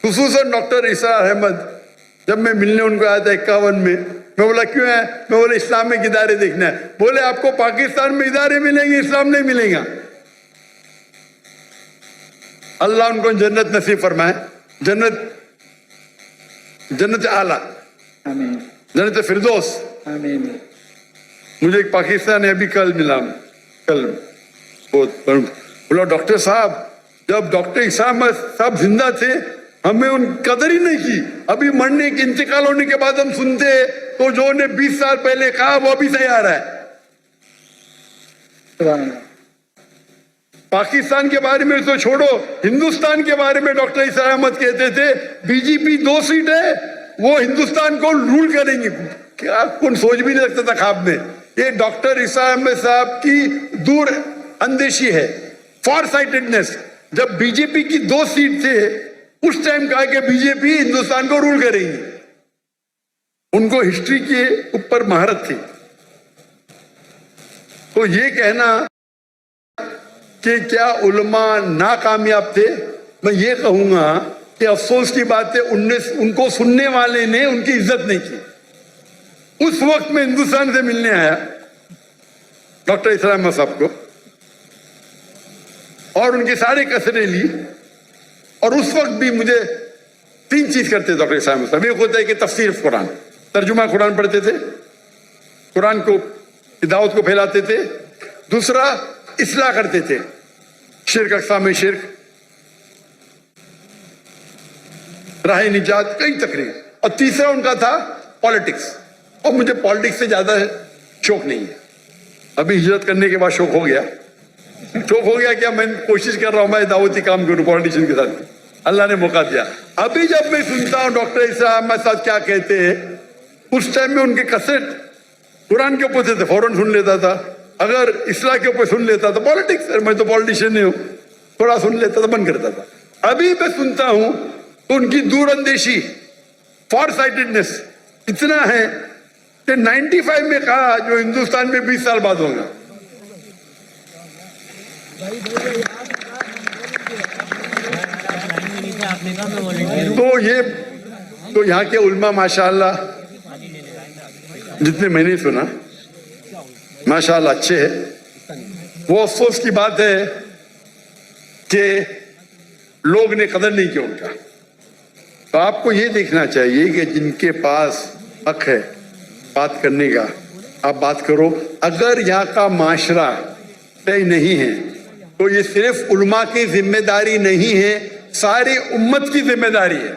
خصوصاً ڈاکٹر عیسیٰ احمد. جب میں ملنے ان کو آیا تھا 51 میں بولا کیوں ہے؟ میں بولا اسلامک ادارے دیکھنا ہے. بولے آپ کو پاکستان میں ادارے ملیں گے، اسلام نہیں ملے گا. اللہ ان کو جنت نصیب فرمائے، جنت اعلیٰ، جنت فردوس. مجھے ایک پاکستانی ابھی کل ملا، بولا ڈاکٹر صاحب جب ڈاکٹر عیسیٰ احمد صاحب زندہ تھے ہمیں ان قدر ہی نہیں کی، ابھی مرنے کے انتقال ہونے کے بعد ہم سنتے تو جو انہیں 20 سال پہلے کہا وہ ابھی تیار ہے. پاکستان کے بارے میں تو چھوڑو، ہندوستان کے بارے میں ڈاکٹر عیسیٰ احمد کہتے تھے بی جے پی 2 سیٹ ہے وہ ہندوستان کو رول کریں گے. کیا کون سوچ بھی نہیں سکتا تھا خواب میں. یہ ڈاکٹر عیسیٰ احمد صاحب کی دور اندیشی ہے، فار سائٹڈنس. جب بی جے پی کی 2 سیٹ تھے اس ٹائم کہا کہ بی جے پی ہندوستان کو رول کرے گی. ان کو ہسٹری کے اوپر مہارت تھی. تو یہ کہنا کہ کیا علماء ناکامیاب تھے، میں یہ کہوں گا کہ افسوس کی بات ہے ان کو سننے والے نے ان کی عزت نہیں کی. اس وقت میں ہندوستان سے ملنے آیا ڈاکٹر عیسیٰ احمد صاحب کو اور ان کے سارے کسرے لی، اور اس وقت بھی مجھے 3 چیز کرتے ڈاکٹر عیسیٰ احمد صاحب. ایک ہوتا ہے کہ تفسیر قرآن، ترجمہ قرآن پڑھتے تھے، قرآن کو دعوت کو پھیلاتے تھے. دوسرا اصلاح کرتے تھے، شرک، اقسام شرک، راہ نجات، کئی تقریر. اور تیسرا ان کا تھا پالیٹکس. اور مجھے پالیٹکس سے زیادہ شوق نہیں ہے. ابھی ہجرت کرنے کے بعد شوق ہو گیا کیا میں کوشش کر رہا ہوں میں دعوتی کام کروں پالیٹیشین کے ساتھ. اللہ نے موقع دیا. ابھی جب میں سنتا ہوں ڈاکٹر عیسیٰ احمد صاحب کیا کہتے ہیں، اس ٹائم میں ان کے کسٹ قرآن کے اوپر سے فوراً سن لیتا تھا. اگر اصلاح کے اوپر سن لیتا تھا، پالیٹکس میں تو پالیٹیشین نہیں ہوں، تھوڑا سن لیتا تھا، بند کرتا تھا. ابھی میں سنتا ہوں تو ان کی دور اندیشی، فار سائٹڈنس اتنا ہے کہ 95 میں کہا جو ہندوستان میں 20 سال بعد ہوگا. تو یہاں کے علماء ماشاءاللہ جتنے میں نے سنا ماشاءاللہ اچھے ہیں. وہ افسوس کی بات ہے کہ لوگ نے قدر نہیں کیا ان کا. تو آپ کو یہ دیکھنا چاہیے کہ جن کے پاس حق ہے بات کرنے کا آپ بات کرو. اگر یہاں کا معاشرہ طے نہیں ہے تو یہ صرف علماء کی ذمہ داری نہیں ہے، ساری امت کی ذمہ داری ہے.